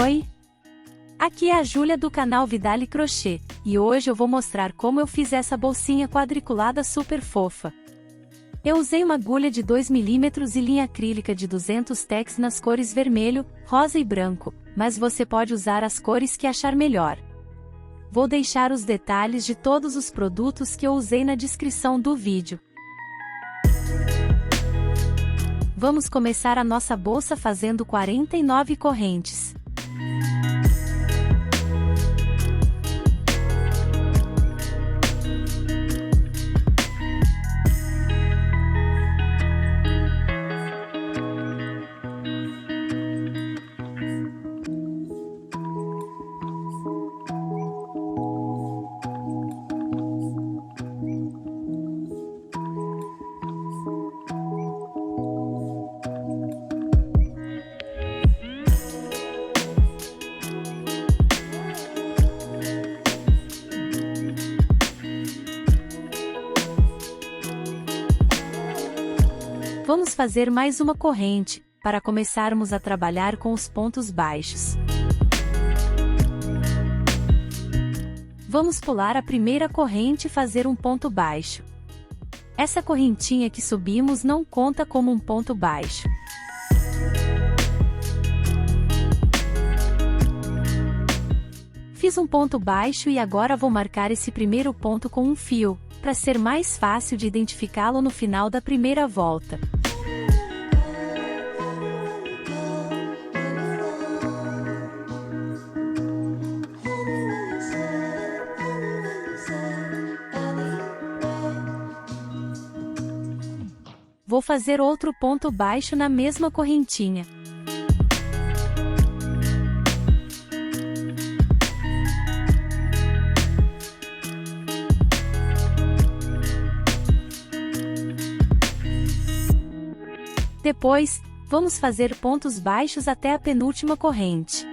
Oi! Aqui é a Júlia do canal Vidale Crochê, e hoje eu vou mostrar como eu fiz essa bolsinha quadriculada super fofa. Eu usei uma agulha de 2 mm e linha acrílica de 200 tex nas cores vermelho, rosa e branco, mas você pode usar as cores que achar melhor. Vou deixar os detalhes de todos os produtos que eu usei na descrição do vídeo. Vamos começar a nossa bolsa fazendo 49 correntes. Vamos fazer mais uma corrente, para começarmos a trabalhar com os pontos baixos. Vamos pular a primeira corrente e fazer um ponto baixo. Essa correntinha que subimos não conta como um ponto baixo. Fiz um ponto baixo e agora vou marcar esse primeiro ponto com um fio, para ser mais fácil de identificá-lo no final da primeira volta. Vou fazer outro ponto baixo na mesma correntinha. Depois, vamos fazer pontos baixos até a penúltima corrente.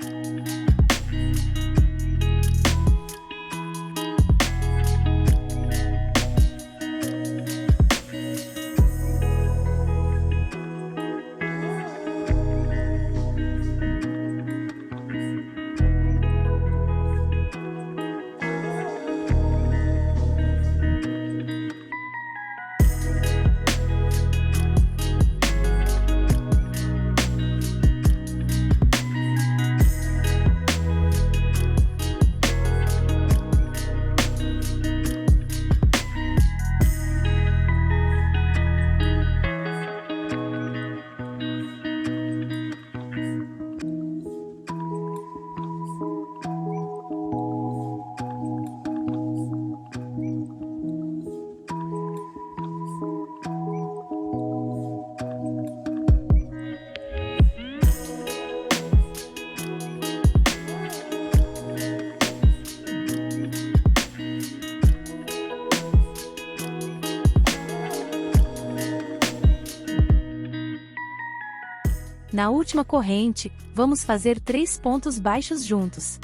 Na última corrente, vamos fazer 3 pontos baixos juntos.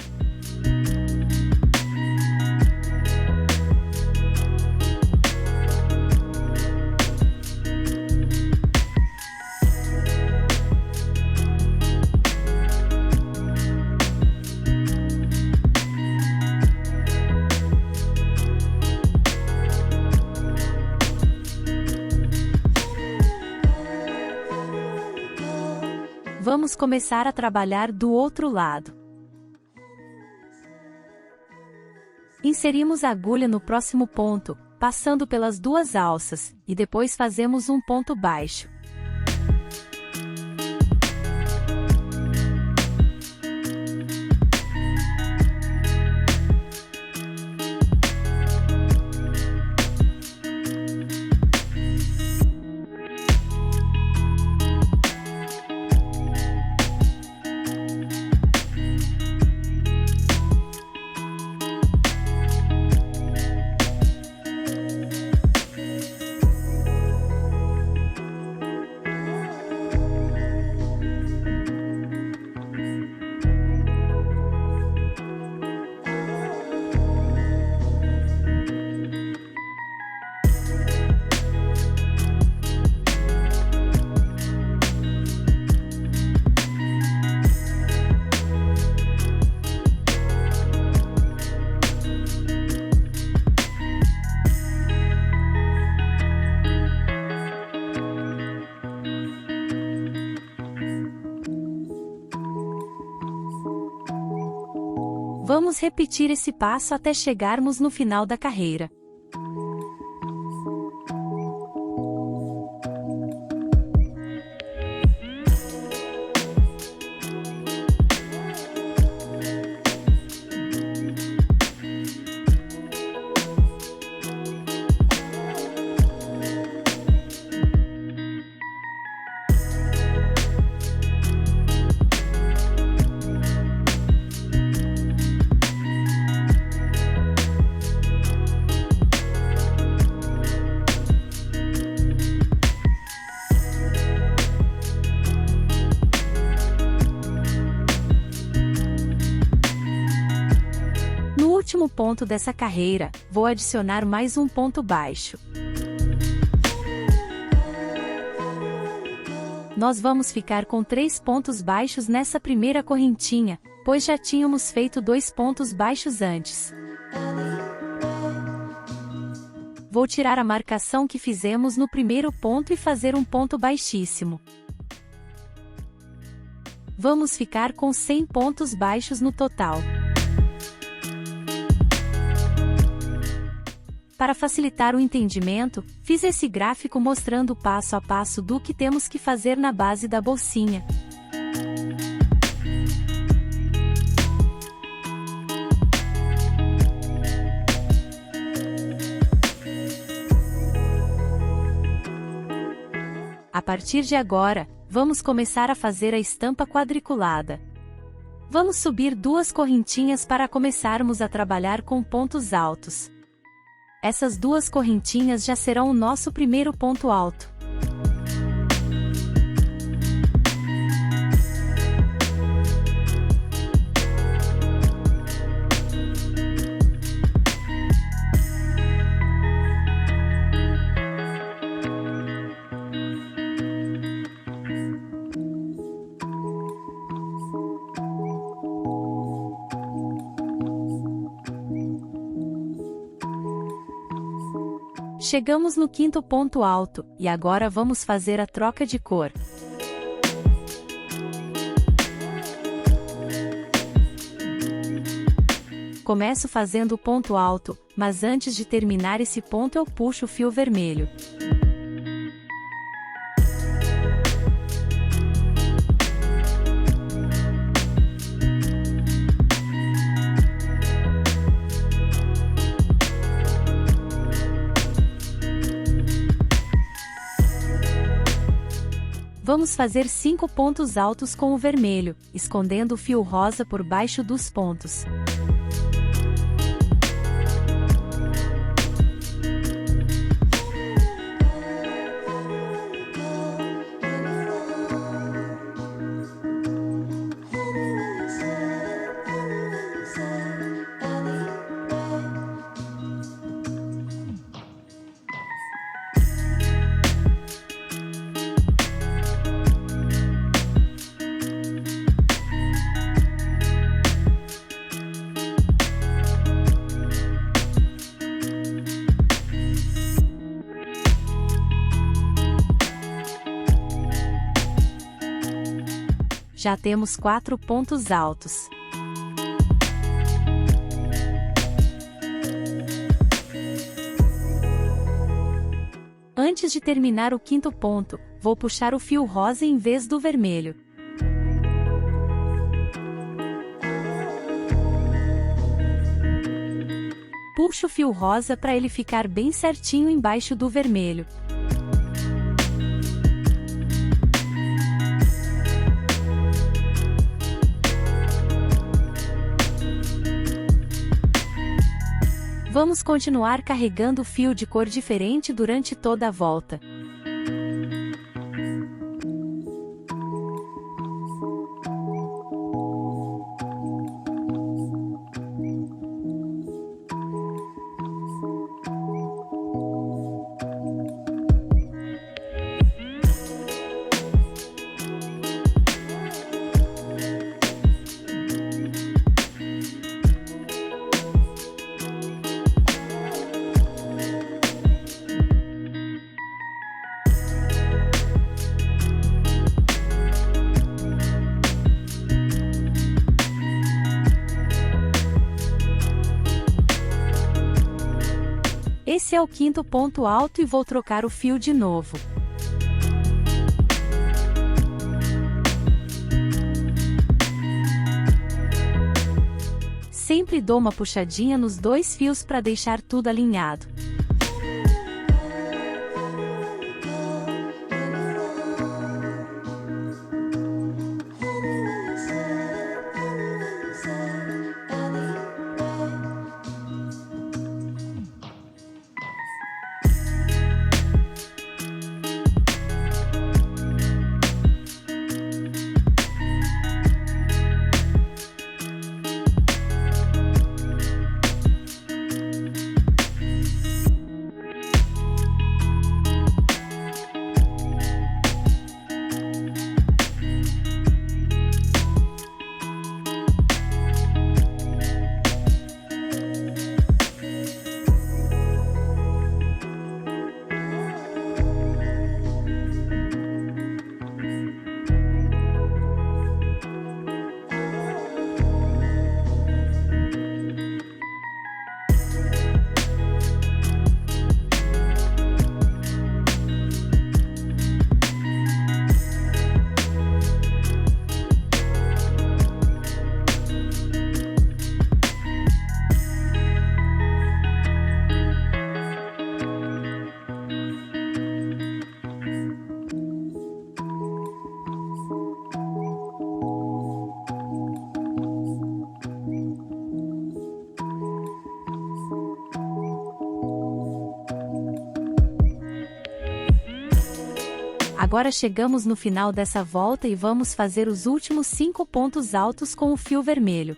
Vamos começar a trabalhar do outro lado. Inserimos a agulha no próximo ponto, passando pelas 2 alças, e depois fazemos um ponto baixo. Vamos repetir esse passo até chegarmos no final da carreira. No último ponto dessa carreira, vou adicionar mais um ponto baixo. Nós vamos ficar com 3 pontos baixos nessa primeira correntinha, pois já tínhamos feito 2 pontos baixos antes. Vou tirar a marcação que fizemos no primeiro ponto e fazer um ponto baixíssimo. Vamos ficar com 100 pontos baixos no total. Para facilitar o entendimento, fiz esse gráfico mostrando passo a passo do que temos que fazer na base da bolsinha. A partir de agora, vamos começar a fazer a estampa quadriculada. Vamos subir 2 correntinhas para começarmos a trabalhar com pontos altos. Essas 2 correntinhas já serão o nosso primeiro ponto alto. Chegamos no 5º ponto alto, e agora vamos fazer a troca de cor. Começo fazendo o ponto alto, mas antes de terminar esse ponto eu puxo o fio vermelho. Vamos fazer 5 pontos altos com o vermelho, escondendo o fio rosa por baixo dos pontos. Já temos 4 pontos altos. Antes de terminar o 5º ponto, vou puxar o fio rosa em vez do vermelho. Puxo o fio rosa para ele ficar bem certinho embaixo do vermelho. Vamos continuar carregando o fio de cor diferente durante toda a volta. Esse é o quinto ponto alto e vou trocar o fio de novo. Sempre dou uma puxadinha nos dois fios para deixar tudo alinhado. Agora chegamos no final dessa volta e vamos fazer os últimos 5 pontos altos com o fio vermelho.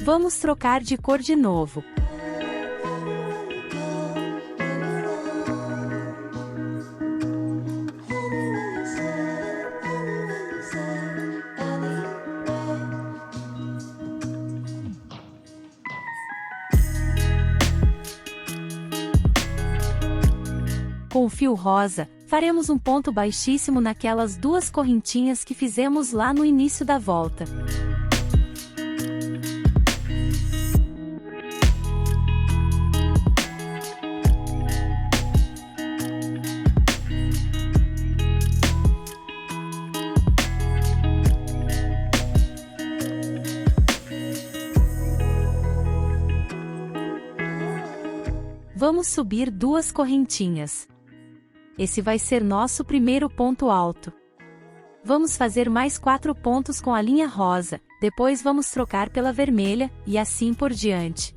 Vamos trocar de cor de novo. Com o fio rosa, faremos um ponto baixíssimo naquelas duas correntinhas que fizemos lá no início da volta. Vamos subir duas correntinhas. Esse vai ser nosso primeiro ponto alto. Vamos fazer mais 4 pontos com a linha rosa, depois vamos trocar pela vermelha, e assim por diante.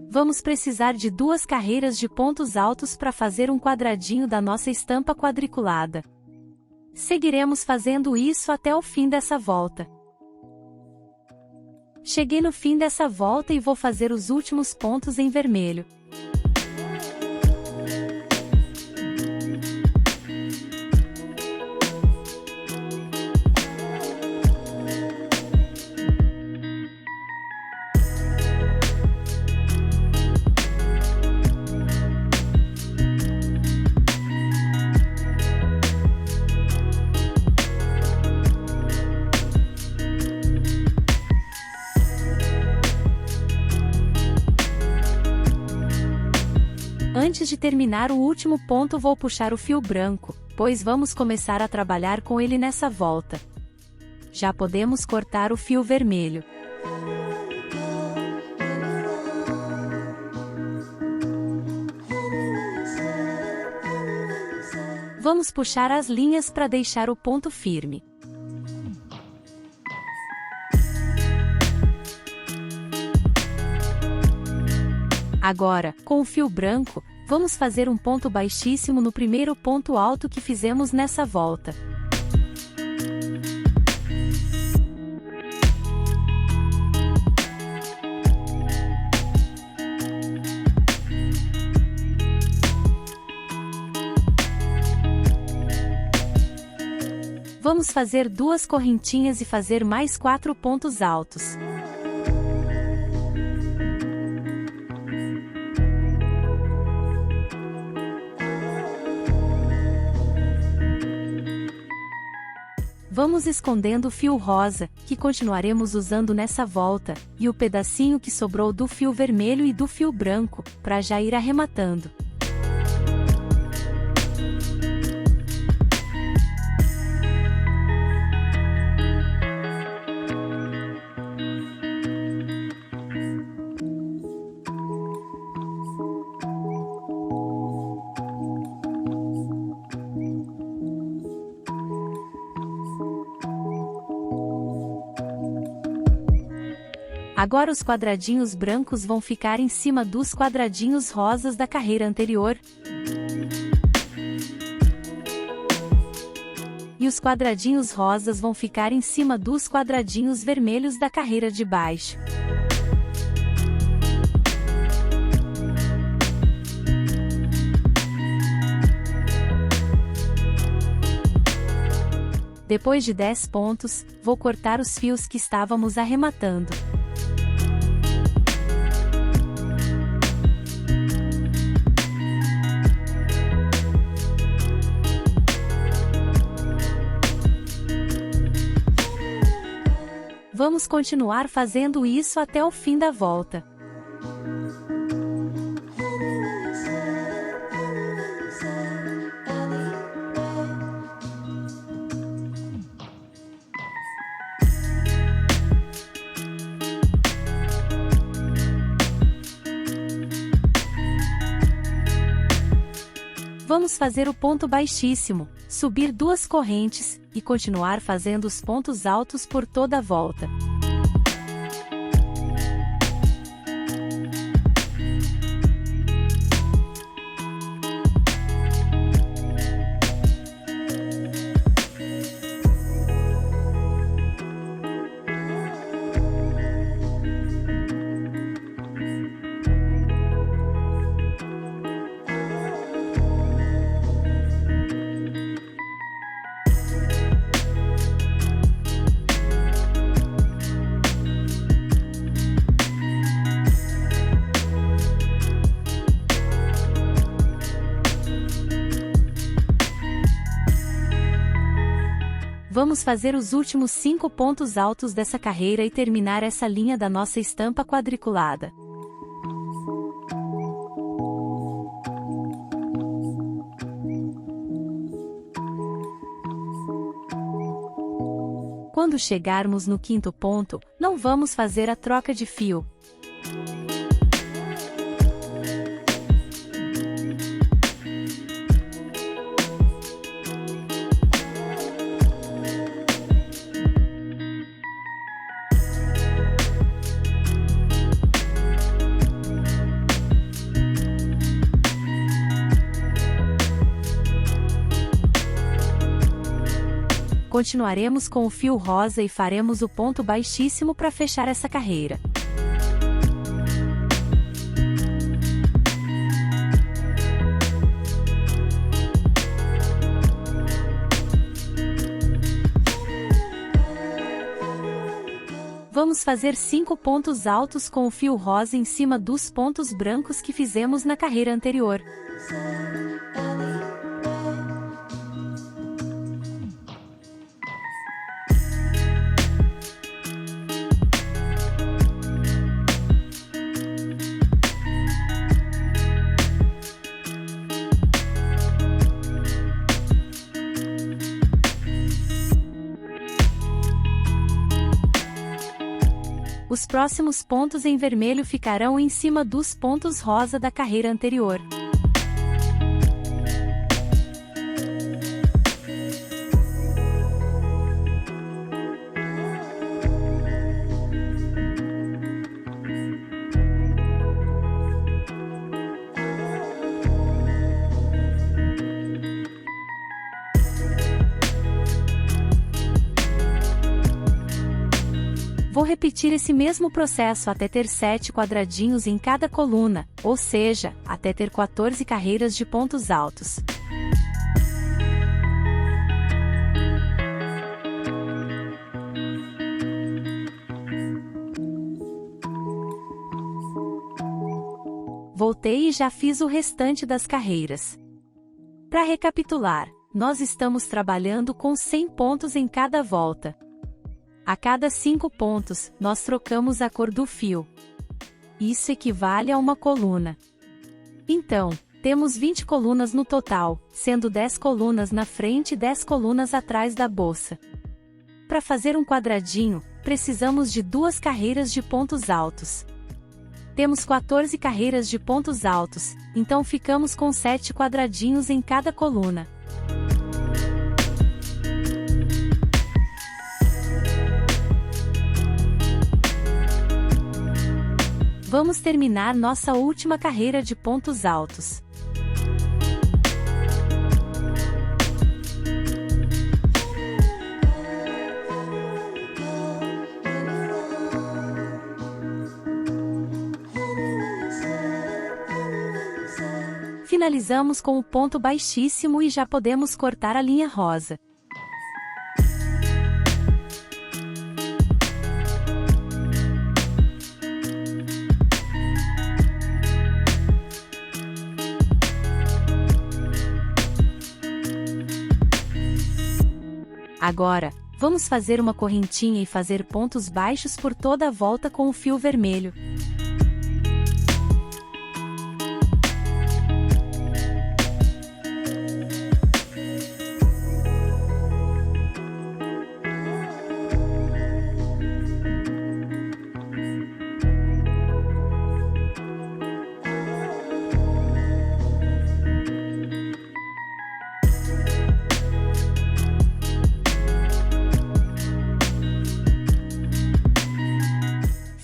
Vamos precisar de 2 carreiras de pontos altos para fazer um quadradinho da nossa estampa quadriculada. Seguiremos fazendo isso até o fim dessa volta. Cheguei no fim dessa volta e vou fazer os últimos pontos em vermelho. Antes de terminar o último ponto, vou puxar o fio branco, pois vamos começar a trabalhar com ele nessa volta. Já podemos cortar o fio vermelho. Vamos puxar as linhas para deixar o ponto firme. Agora, com o fio branco, vamos fazer um ponto baixíssimo no primeiro ponto alto que fizemos nessa volta. Vamos fazer 2 correntinhas e fazer mais 4 pontos altos. Vamos escondendo o fio rosa, que continuaremos usando nessa volta, e o pedacinho que sobrou do fio vermelho e do fio branco, para já ir arrematando. Agora os quadradinhos brancos vão ficar em cima dos quadradinhos rosas da carreira anterior. E os quadradinhos rosas vão ficar em cima dos quadradinhos vermelhos da carreira de baixo. Depois de 10 pontos, vou cortar os fios que estávamos arrematando. Vamos continuar fazendo isso até o fim da volta. Vamos fazer o ponto baixíssimo, subir 2 correntes, e continuar fazendo os pontos altos por toda a volta. Vamos fazer os últimos 5 pontos altos dessa carreira e terminar essa linha da nossa estampa quadriculada. Quando chegarmos no 5º ponto, não vamos fazer a troca de fio. Continuaremos com o fio rosa e faremos o ponto baixíssimo para fechar essa carreira. Vamos fazer 5 pontos altos com o fio rosa em cima dos pontos brancos que fizemos na carreira anterior. Os próximos pontos em vermelho ficarão em cima dos pontos rosa da carreira anterior. repetir esse mesmo processo até ter 7 quadradinhos em cada coluna, ou seja, até ter 14 carreiras de pontos altos. Voltei e já fiz o restante das carreiras. Para recapitular, nós estamos trabalhando com 100 pontos em cada volta. A cada 5 pontos, nós trocamos a cor do fio. Isso equivale a uma coluna. Então, temos 20 colunas no total, sendo 10 colunas na frente e 10 colunas atrás da bolsa. Para fazer um quadradinho, precisamos de 2 carreiras de pontos altos. Temos 14 carreiras de pontos altos, então ficamos com 7 quadradinhos em cada coluna. Vamos terminar nossa última carreira de pontos altos. Finalizamos com o ponto baixíssimo e já podemos cortar a linha rosa. Agora, vamos fazer uma correntinha e fazer pontos baixos por toda a volta com o fio vermelho.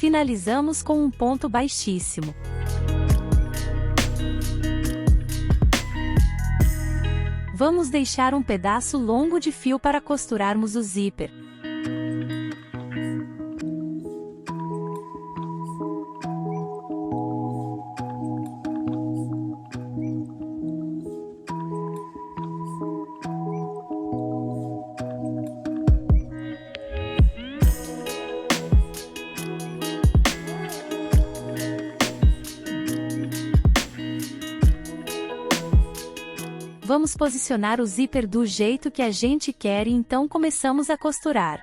Finalizamos com um ponto baixíssimo. Vamos deixar um pedaço longo de fio para costurarmos o zíper. Vamos posicionar o zíper do jeito que a gente quer e então começamos a costurar.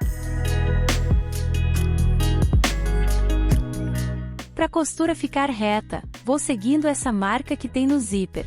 Para a costura ficar reta, vou seguindo essa marca que tem no zíper.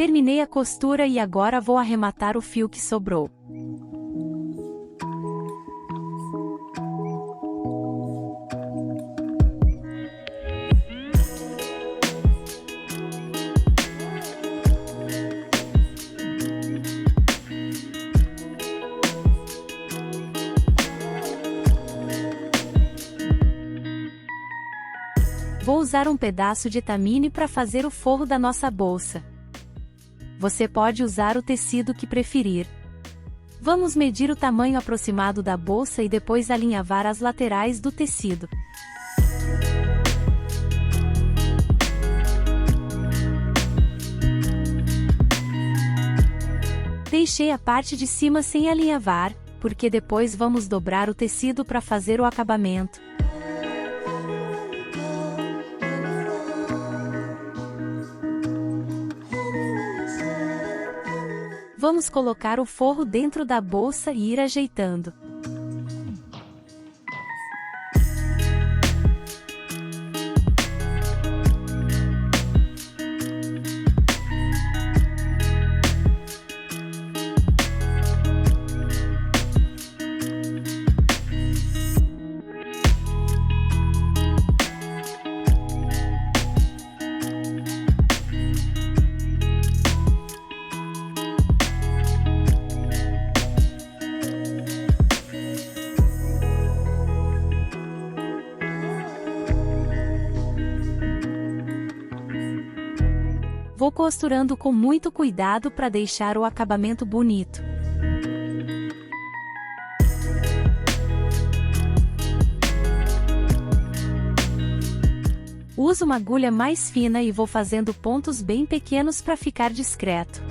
Terminei a costura e agora vou arrematar o fio que sobrou. Vou usar um pedaço de tamine para fazer o forro da nossa bolsa. Você pode usar o tecido que preferir. Vamos medir o tamanho aproximado da bolsa e depois alinhavar as laterais do tecido. Deixei a parte de cima sem alinhavar, porque depois vamos dobrar o tecido para fazer o acabamento. Vamos colocar o forro dentro da bolsa e ir ajeitando. Vou costurando com muito cuidado para deixar o acabamento bonito. Uso uma agulha mais fina e vou fazendo pontos bem pequenos para ficar discreto.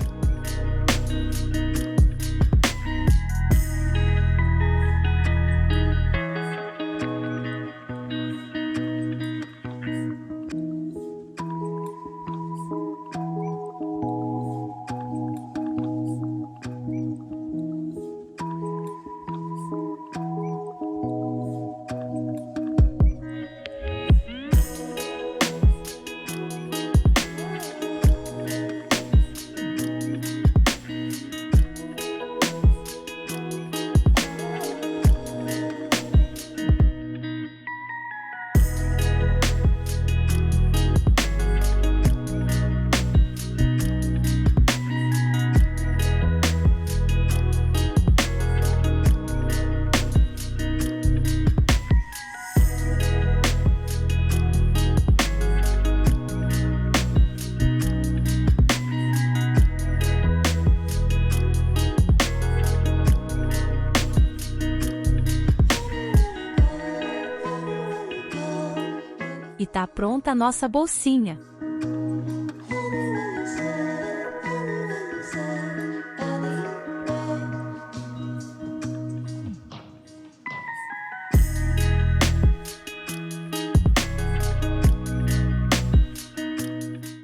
E tá pronta a nossa bolsinha.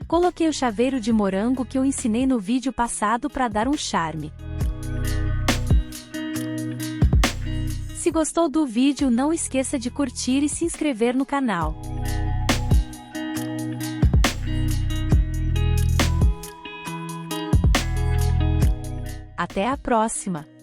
Coloquei o chaveiro de morango que eu ensinei no vídeo passado para dar um charme. Se gostou do vídeo, não esqueça de curtir e se inscrever no canal. Até a próxima!